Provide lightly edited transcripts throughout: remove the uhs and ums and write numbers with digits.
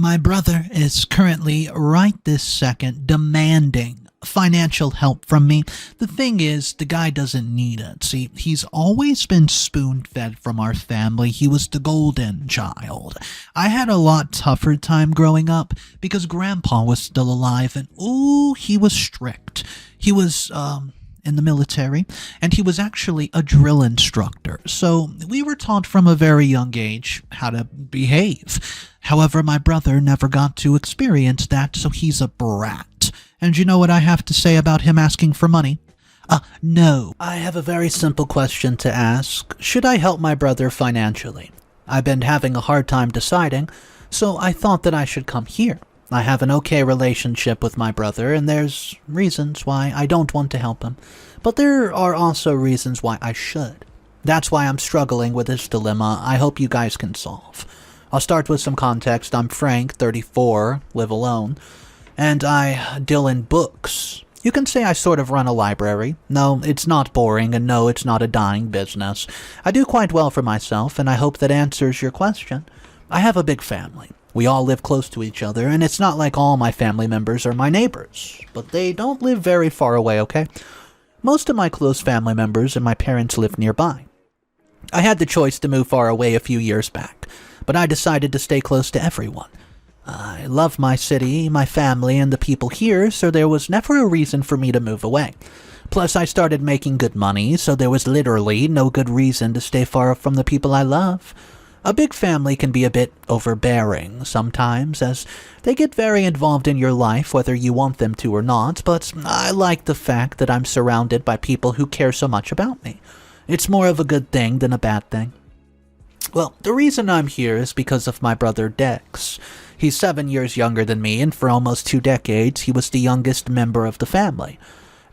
My brother is currently, right this second, demanding financial help from me. The thing is, the guy doesn't need it. See, he's always been spoon-fed from our family. He was the golden child. I had a lot tougher time growing up because Grandpa was still alive and, ooh, he was strict. He was, in the military, and he was actually a drill instructor, so we were taught from a very young age how to behave. However, my brother never got to experience that, so he's a brat. And you know what I have to say about him asking for money? No. I have a very simple question to ask. Should I help my brother financially? I've been having a hard time deciding, so I thought that I should come here. I have an okay relationship with my brother, and there's reasons why I don't want to help him. But there are also reasons why I should. That's why I'm struggling with this dilemma I hope you guys can solve. I'll start with some context. I'm Frank, 34, live alone, and I deal in books. You can say I sort of run a library. No, it's not boring, and no, it's not a dying business. I do quite well for myself, and I hope that answers your question. I have a big family. We all live close to each other, and it's not like all my family members are my neighbors, but they don't live very far away, okay? Most of my close family members and my parents live nearby. I had the choice to move far away a few years back, but I decided to stay close to everyone. I love my city, my family, and the people here, so there was never a reason for me to move away. Plus, I started making good money, so there was literally no good reason to stay far from the people I love. A big family can be a bit overbearing sometimes, as they get very involved in your life whether you want them to or not, but I like the fact that I'm surrounded by people who care so much about me. It's more of a good thing than a bad thing. Well, the reason I'm here is because of my brother Dex. He's 7 years younger than me, and for almost 2 decades he was the youngest member of the family.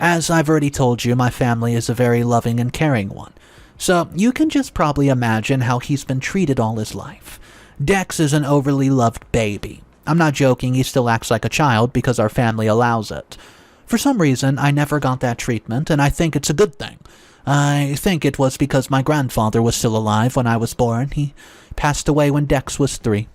As I've already told you, my family is a very loving and caring one. So, you can just probably imagine how he's been treated all his life. Dex is an overly loved baby. I'm not joking, he still acts like a child because our family allows it. For some reason, I never got that treatment, and I think it's a good thing. I think it was because my grandfather was still alive when I was born. He passed away when Dex was 3.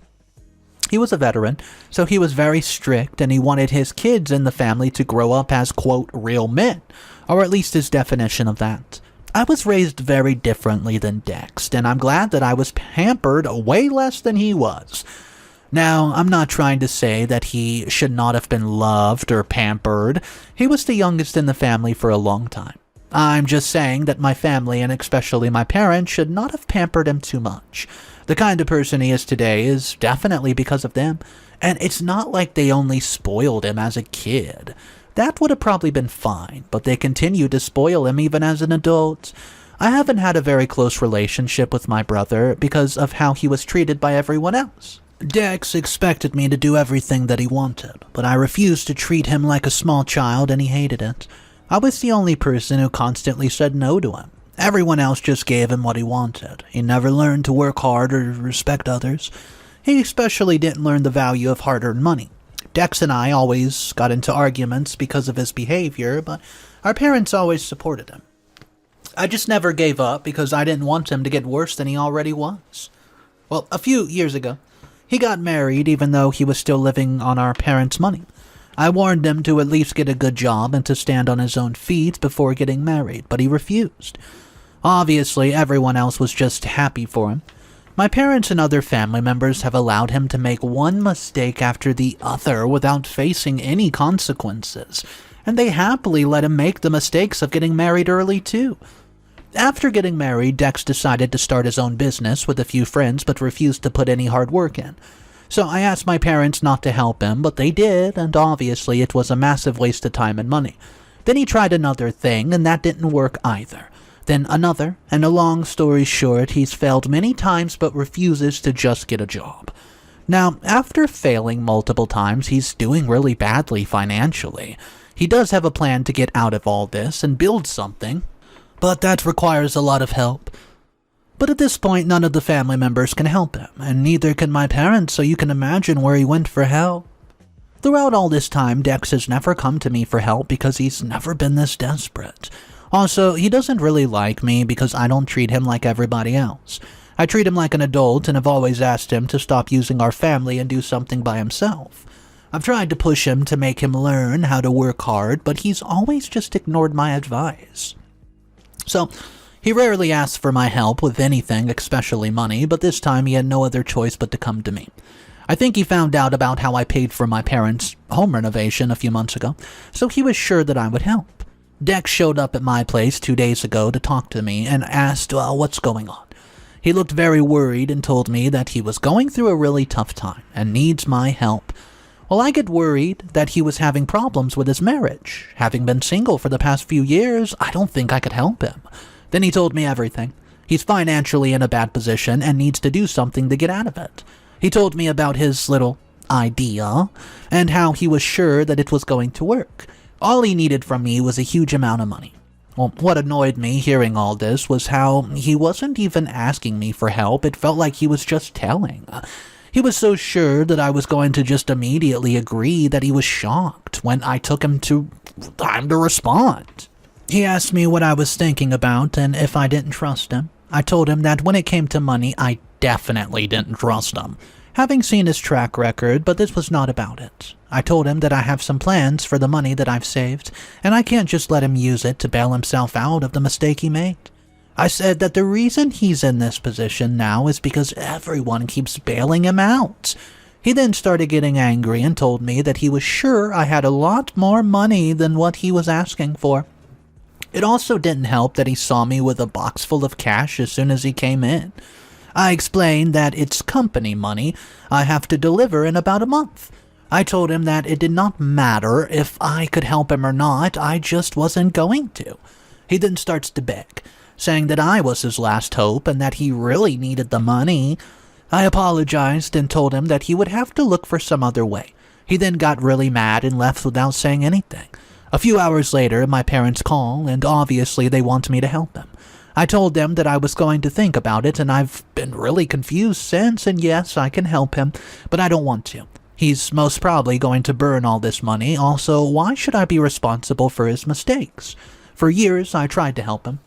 He was a veteran, so he was very strict, and he wanted his kids in the family to grow up as, quote, real men, or at least his definition of that. I was raised very differently than Dex, and I'm glad that I was pampered way less than he was. Now, I'm not trying to say that he should not have been loved or pampered. He was the youngest in the family for a long time. I'm just saying that my family, and especially my parents, should not have pampered him too much. The kind of person he is today is definitely because of them, and it's not like they only spoiled him as a kid. That would have probably been fine, but they continue to spoil him even as an adult. I haven't had a very close relationship with my brother because of how he was treated by everyone else. Dex expected me to do everything that he wanted, but I refused to treat him like a small child and he hated it. I was the only person who constantly said no to him. Everyone else just gave him what he wanted. He never learned to work hard or respect others. He especially didn't learn the value of hard-earned money. Dex and I always got into arguments because of his behavior, but our parents always supported him. I just never gave up because I didn't want him to get worse than he already was. Well, a few years ago, he got married even though he was still living on our parents' money. I warned him to at least get a good job and to stand on his own feet before getting married, but he refused. Obviously, everyone else was just happy for him. My parents and other family members have allowed him to make one mistake after the other without facing any consequences, and they happily let him make the mistakes of getting married early too. After getting married, Dex decided to start his own business with a few friends but refused to put any hard work in. So I asked my parents not to help him, but they did, and obviously it was a massive waste of time and money. Then he tried another thing, and that didn't work either. Then another, and a long story short, he's failed many times but refuses to just get a job. Now, after failing multiple times, he's doing really badly financially. He does have a plan to get out of all this and build something, but that requires a lot of help. But at this point, none of the family members can help him, and neither can my parents, so you can imagine where he went for help. Throughout all this time, Dex has never come to me for help because he's never been this desperate. Also, he doesn't really like me because I don't treat him like everybody else. I treat him like an adult and have always asked him to stop using our family and do something by himself. I've tried to push him to make him learn how to work hard, but he's always just ignored my advice. So, he rarely asks for my help with anything, especially money, but this time he had no other choice but to come to me. I think he found out about how I paid for my parents' home renovation a few months ago, so he was sure that I would help. Dex showed up at my place 2 days ago to talk to me and asked what's going on. He looked very worried and told me that he was going through a really tough time and needs my help. Well, I get worried that he was having problems with his marriage. Having been single for the past few years, I don't think I could help him. Then he told me everything. He's financially in a bad position and needs to do something to get out of it. He told me about his little idea and how he was sure that it was going to work. All he needed from me was a huge amount of money. Well, what annoyed me hearing all this was how he wasn't even asking me for help. It felt like he was just telling. He was so sure that I was going to just immediately agree that he was shocked when I took him to time to respond. He asked me what I was thinking about and if I didn't trust him. I told him that when it came to money, I definitely didn't trust him, having seen his track record, but this was not about it. I told him that I have some plans for the money that I've saved, and I can't just let him use it to bail himself out of the mistake he made. I said that the reason he's in this position now is because everyone keeps bailing him out. He then started getting angry and told me that he was sure I had a lot more money than what he was asking for. It also didn't help that he saw me with a box full of cash as soon as he came in. I explained that it's company money I have to deliver in about a month. I told him that it did not matter if I could help him or not, I just wasn't going to. He then starts to beg, saying that I was his last hope and that he really needed the money. I apologized and told him that he would have to look for some other way. He then got really mad and left without saying anything. A few hours later, my parents call, and obviously they want me to help him. I told them that I was going to think about it, and I've been really confused since, and yes, I can help him, but I don't want to. He's most probably going to burn all this money. Also, why should I be responsible for his mistakes? For years, I tried to help him.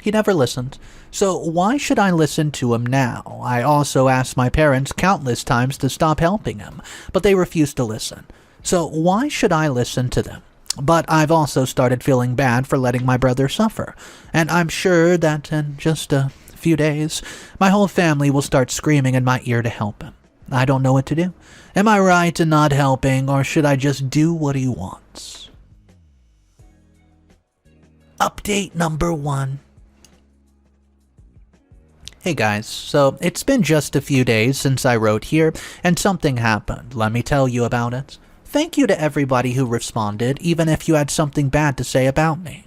He never listened. So why should I listen to him now? I also asked my parents countless times to stop helping him, but they refused to listen. So why should I listen to them? But I've also started feeling bad for letting my brother suffer, and I'm sure that in just a few days, my whole family will start screaming in my ear to help him. I don't know what to do. Am I right in not helping, or should I just do what he wants? Update number 1. Hey guys, so it's been just a few days since I wrote here, and something happened. Let me tell you about it. Thank you to everybody who responded, even if you had something bad to say about me.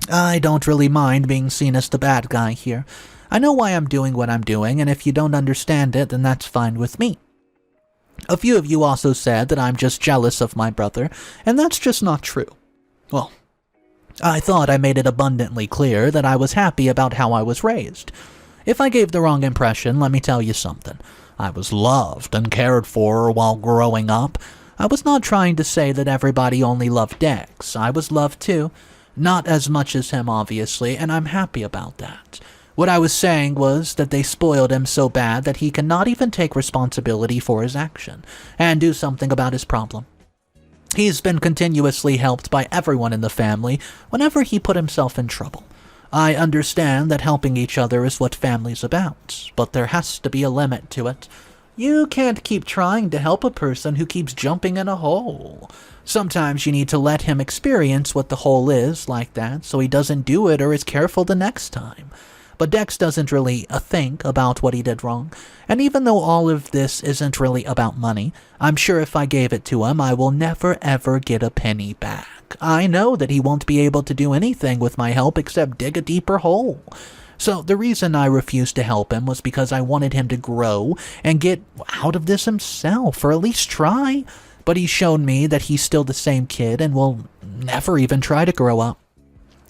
I don't really mind being seen as the bad guy here. I know why I'm doing what I'm doing, and if you don't understand it, then that's fine with me. A few of you also said that I'm just jealous of my brother, and that's just not true. Well, I thought I made it abundantly clear that I was happy about how I was raised. If I gave the wrong impression, let me tell you something. I was loved and cared for while growing up. I was not trying to say that everybody only loved Dex. I was loved too. Not as much as him, obviously, and I'm happy about that. What I was saying was that they spoiled him so bad that he cannot even take responsibility for his action and do something about his problem. He's been continuously helped by everyone in the family whenever he put himself in trouble. I understand that helping each other is what family's about, but there has to be a limit to it. You can't keep trying to help a person who keeps jumping in a hole. Sometimes you need to let him experience what the hole is like that so he doesn't do it or is careful the next time. But Dex doesn't really think about what he did wrong, and even though all of this isn't really about money, I'm sure if I gave it to him, I will never ever get a penny back. I know that he won't be able to do anything with my help except dig a deeper hole. So the reason I refused to help him was because I wanted him to grow and get out of this himself, or at least try. But he's shown me that he's still the same kid and will never even try to grow up.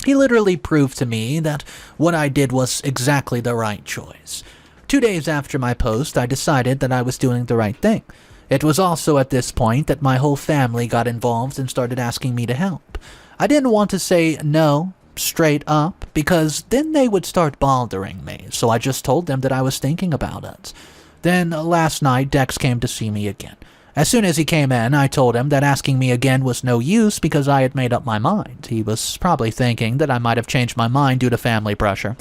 He literally proved to me that what I did was exactly the right choice. 2 days after my post, I decided that I was doing the right thing. It was also at this point that my whole family got involved and started asking me to help. I didn't want to say no, straight up, because then they would start bothering me, so I just told them that I was thinking about it. Then last night, Dex came to see me again. As soon as he came in, I told him that asking me again was no use because I had made up my mind. He was probably thinking that I might have changed my mind due to family pressure.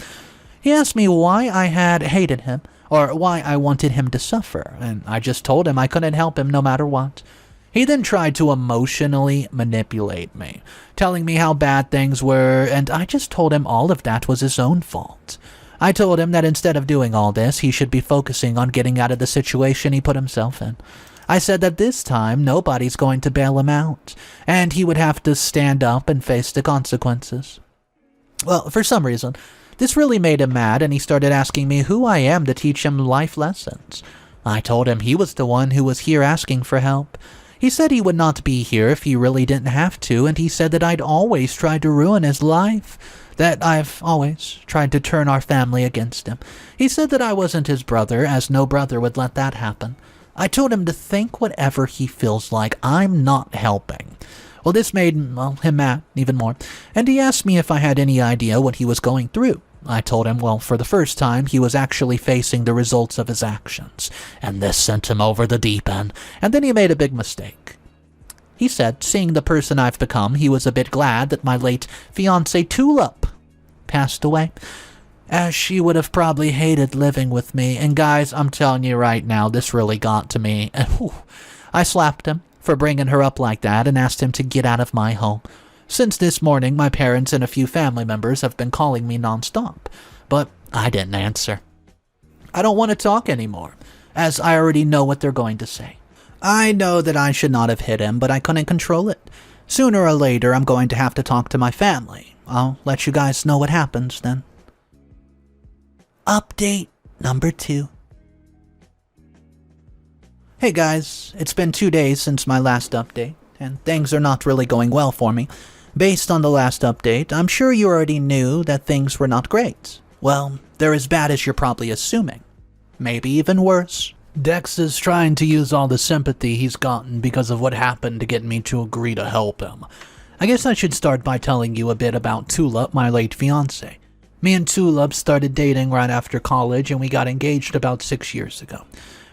He asked me why I had hated him, or why I wanted him to suffer, and I just told him I couldn't help him no matter what. He then tried to emotionally manipulate me, telling me how bad things were, and I just told him all of that was his own fault. I told him that instead of doing all this, he should be focusing on getting out of the situation he put himself in. I said that this time, nobody's going to bail him out, and he would have to stand up and face the consequences. Well, for some reason, this really made him mad, and he started asking me who I am to teach him life lessons. I told him he was the one who was here asking for help. He said he would not be here if he really didn't have to, and he said that I'd always tried to ruin his life, that I've always tried to turn our family against him. He said that I wasn't his brother, as no brother would let that happen. I told him to think whatever he feels like. I'm not helping. Well, this made him mad even more, and he asked me if I had any idea what he was going through. I told him, well, for the first time, he was actually facing the results of his actions, and this sent him over the deep end, and then he made a big mistake. He said, seeing the person I've become, he was a bit glad that my late fiancée Tulip passed away, as she would have probably hated living with me. And guys, I'm telling you right now, this really got to me. I slapped him for bringing her up like that and asked him to get out of my home. Since this morning, my parents and a few family members have been calling me nonstop, but I didn't answer. I don't want to talk anymore, as I already know what they're going to say. I know that I should not have hit him, but I couldn't control it. Sooner or later, I'm going to have to talk to my family. I'll let you guys know what happens then. Update number 2. Hey guys, it's been 2 days since my last update, and things are not really going well for me. Based on the last update, I'm sure you already knew that things were not great. Well, they're as bad as you're probably assuming. Maybe even worse. Dex is trying to use all the sympathy he's gotten because of what happened to get me to agree to help him. I guess I should start by telling you a bit about Tulip, my late fiancée. Me and Tulip started dating right after college, and we got engaged about 6 years ago.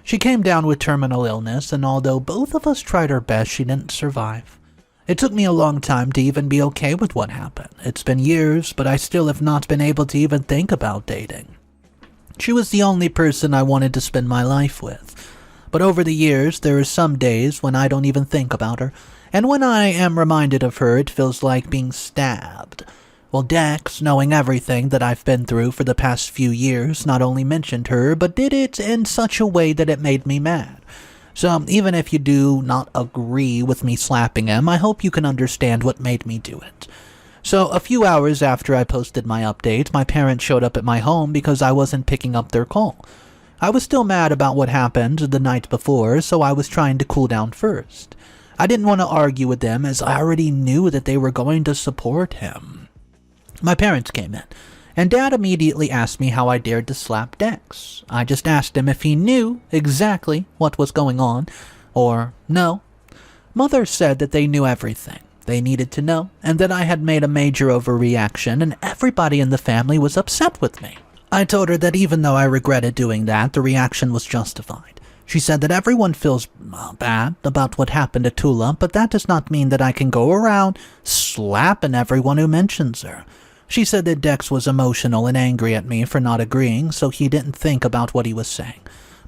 She came down with terminal illness, and although both of us tried our best, she didn't survive. It took me a long time to even be okay with what happened. It's been years, but I still have not been able to even think about dating. She was the only person I wanted to spend my life with. But over the years, there are some days when I don't even think about her, and when I am reminded of her, it feels like being stabbed. Well, Dex, knowing everything that I've been through for the past few years, not only mentioned her, but did it in such a way that it made me mad. So, even if you do not agree with me slapping him, I hope you can understand what made me do it. So, a few hours after I posted my update, my parents showed up at my home because I wasn't picking up their call. I was still mad about what happened the night before, so I was trying to cool down first. I didn't want to argue with them as I already knew that they were going to support him. My parents came in, and Dad immediately asked me how I dared to slap Dex. I just asked him if he knew exactly what was going on, or no. Mother said that they knew everything they needed to know, and that I had made a major overreaction, and everybody in the family was upset with me. I told her that even though I regretted doing that, the reaction was justified. She said that everyone feels bad about what happened to Tulip, but that does not mean that I can go around slapping everyone who mentions her. She said that Dex was emotional and angry at me for not agreeing, so he didn't think about what he was saying.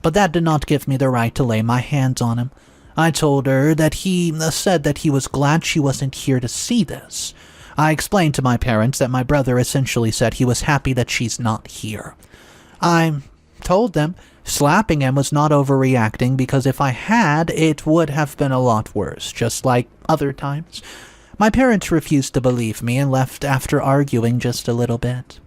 But that did not give me the right to lay my hands on him. I told her that he said that he was glad she wasn't here to see this. I explained to my parents that my brother essentially said he was happy that she's not here. I told them slapping him was not overreacting because if I had, it would have been a lot worse, just like other times. My parents refused to believe me and left after arguing just a little bit.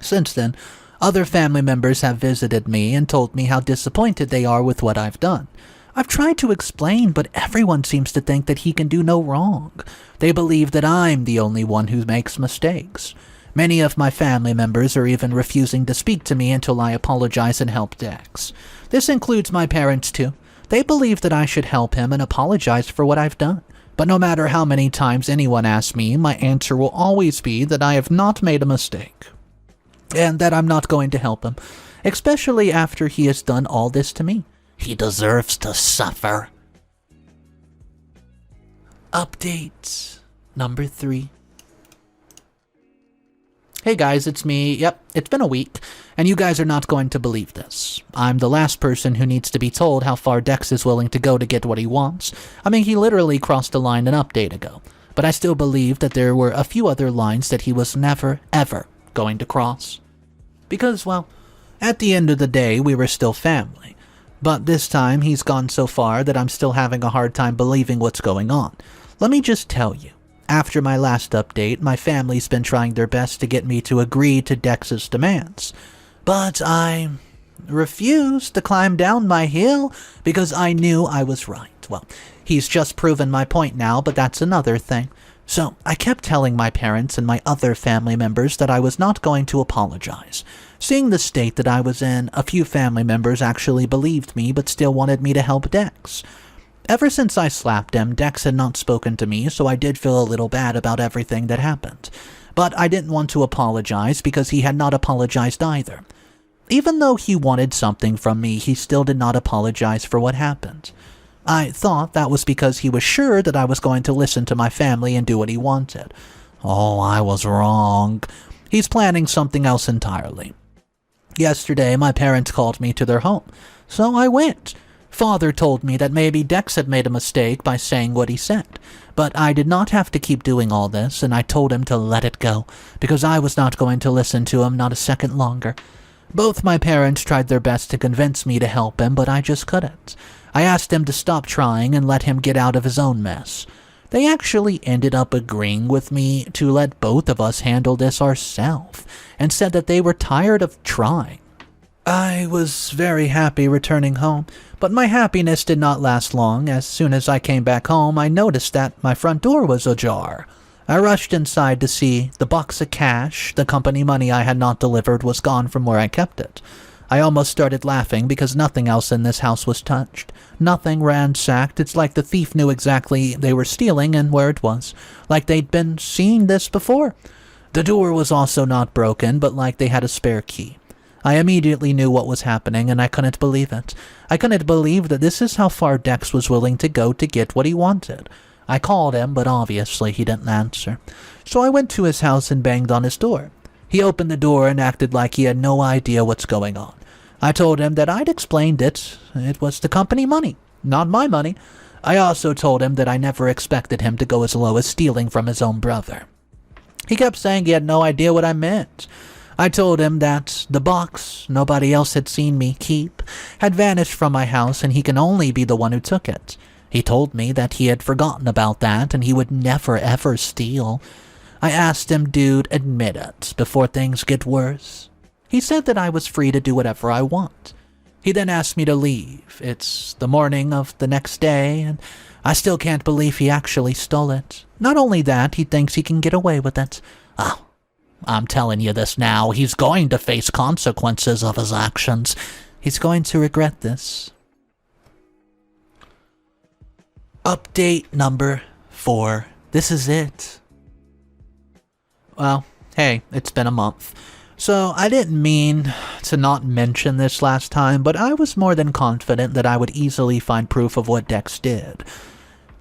Since then, other family members have visited me and told me how disappointed they are with what I've done. I've tried to explain, but everyone seems to think that he can do no wrong. They believe that I'm the only one who makes mistakes. Many of my family members are even refusing to speak to me until I apologize and help Dex. This includes my parents too. They believe that I should help him and apologize for what I've done. But no matter how many times anyone asks me, my answer will always be that I have not made a mistake, and that I'm not going to help him, especially after he has done all this to me. He deserves to suffer. Update number 3. Hey guys, it's me. Yep, it's been a week, and you guys are not going to believe this. I'm the last person who needs to be told how far Dex is willing to go to get what he wants. I mean, he literally crossed the line an update ago, but I still believe that there were a few other lines that he was never, ever going to cross. Because, well, at the end of the day, we were still family. But this time, he's gone so far that I'm still having a hard time believing what's going on. Let me just tell you, after my last update, my family's been trying their best to get me to agree to Dex's demands. But I refused to climb down my hill because I knew I was right. Well, he's just proven my point now, but that's another thing. So I kept telling my parents and my other family members that I was not going to apologize. Seeing the state that I was in, a few family members actually believed me but still wanted me to help Dex. Ever since I slapped him, Dex had not spoken to me, so I did feel a little bad about everything that happened. But I didn't want to apologize because he had not apologized either. Even though he wanted something from me, he still did not apologize for what happened. I thought that was because he was sure that I was going to listen to my family and do what he wanted. Oh, I was wrong. He's planning something else entirely. Yesterday, my parents called me to their home, so I went. Father told me that maybe Dex had made a mistake by saying what he said, but I did not have to keep doing all this, and I told him to let it go, because I was not going to listen to him not a second longer. Both my parents tried their best to convince me to help him, but I just couldn't. I asked them to stop trying and let him get out of his own mess. They actually ended up agreeing with me to let both of us handle this ourselves, and said that they were tired of trying. I was very happy returning home, but my happiness did not last long. As soon as I came back home, I noticed that my front door was ajar. I rushed inside to see the box of cash. The company money I had not delivered was gone from where I kept it. I almost started laughing because nothing else in this house was touched. Nothing ransacked. It's like the thief knew exactly they were stealing and where it was, like they'd been seeing this before. The door was also not broken, but like they had a spare key. I immediately knew what was happening, and I couldn't believe it. I couldn't believe that this is how far Dex was willing to go to get what he wanted. I called him, but obviously he didn't answer. So I went to his house and banged on his door. He opened the door and acted like he had no idea what's going on. I told him that I'd explained it. It was the company money, not my money. I also told him that I never expected him to go as low as stealing from his own brother. He kept saying he had no idea what I meant. I told him that the box nobody else had seen me keep had vanished from my house and he can only be the one who took it. He told me that he had forgotten about that and he would never ever steal. I asked him, dude, admit it before things get worse. He said that I was free to do whatever I want. He then asked me to leave. It's the morning of the next day and I still can't believe he actually stole it. Not only that, he thinks he can get away with it. Oh, I'm telling you this now, he's going to face consequences of his actions. He's going to regret this. Update number 4. This is it. Well, hey, it's been a month. So I didn't mean to not mention this last time, but I was more than confident that I would easily find proof of what Dex did.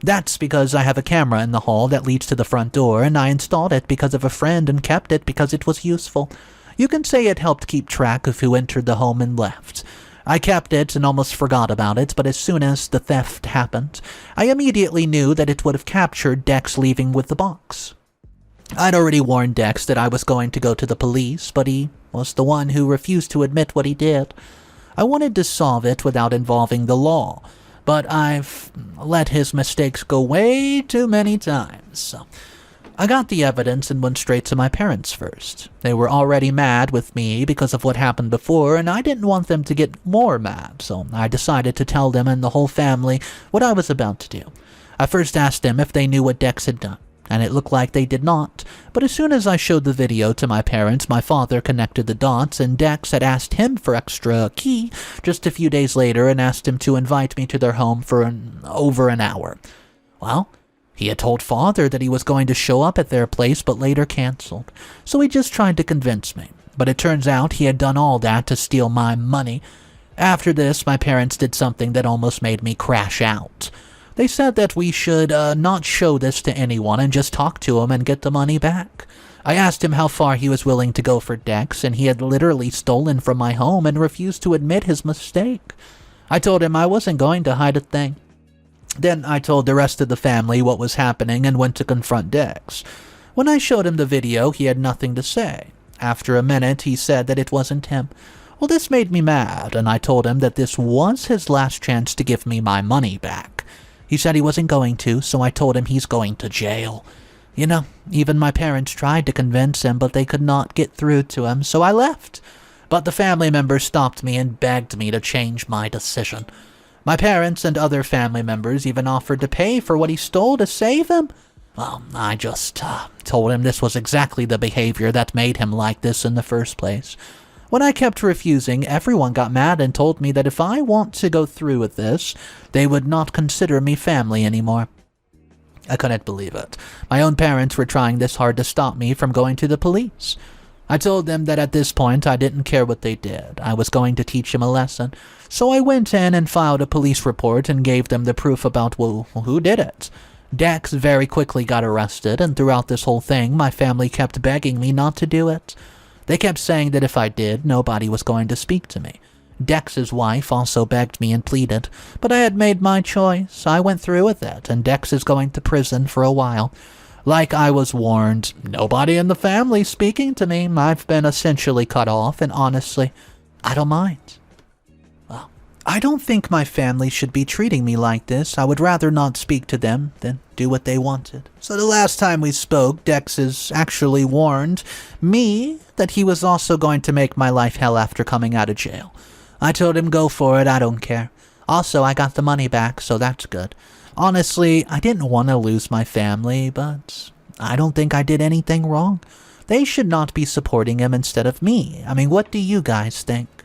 That's because I have a camera in the hall that leads to the front door, and I installed it because of a friend and kept it because it was useful. You can say it helped keep track of who entered the home and left. I kept it and almost forgot about it, but as soon as the theft happened, I immediately knew that it would have captured Dex leaving with the box. I'd already warned Dex that I was going to go to the police, but he was the one who refused to admit what he did. I wanted to solve it without involving the law, but I've let his mistakes go way too many times. So I got the evidence and went straight to my parents first. They were already mad with me because of what happened before, and I didn't want them to get more mad, so I decided to tell them and the whole family what I was about to do. I first asked them if they knew what Dex had done, and it looked like they did not. But as soon as I showed the video to my parents, my father connected the dots, and Dex had asked him for extra key just a few days later and asked him to invite me to their home for over an hour. Well, He had told father that he was going to show up at their place but later canceled, so he just tried to convince me. But it turns out he had done all that to steal my money. After this, my parents did something that almost made me crash out. They said that we should not show this to anyone and just talk to him and get the money back. I asked him how far he was willing to go for Dex, and he had literally stolen from my home and refused to admit his mistake. I told him I wasn't going to hide a thing. Then I told the rest of the family what was happening and went to confront Dex. When I showed him the video, he had nothing to say. After a minute, he said that it wasn't him. Well, this made me mad, and I told him that this was his last chance to give me my money back. He said he wasn't going to, so I told him he's going to jail. You know, even my parents tried to convince him, but they could not get through to him, so I left. But the family members stopped me and begged me to change my decision. My parents and other family members even offered to pay for what he stole to save him. Well, I just told him this was exactly the behavior that made him like this in the first place. When I kept refusing, everyone got mad and told me that if I want to go through with this, they would not consider me family anymore. I couldn't believe it. My own parents were trying this hard to stop me from going to the police. I told them that at this point I didn't care what they did. I was going to teach him a lesson. So I went in and filed a police report and gave them the proof about, well, who did it. Dex very quickly got arrested, and throughout this whole thing, my family kept begging me not to do it. They kept saying that if I did, nobody was going to speak to me. Dex's wife also begged me and pleaded, but I had made my choice. I went through with it, and Dex is going to prison for a while. Like I was warned, nobody in the family's speaking to me. I've been essentially cut off, and honestly, I don't mind. Well, I don't think my family should be treating me like this. I would rather not speak to them than do what they wanted. So the last time we spoke, Dex has actually warned me that he was also going to make my life hell after coming out of jail. I told him go for it, I don't care. Also, I got the money back, so that's good. Honestly, I didn't want to lose my family, but I don't think I did anything wrong. They should not be supporting him instead of me. I mean, what do you guys think?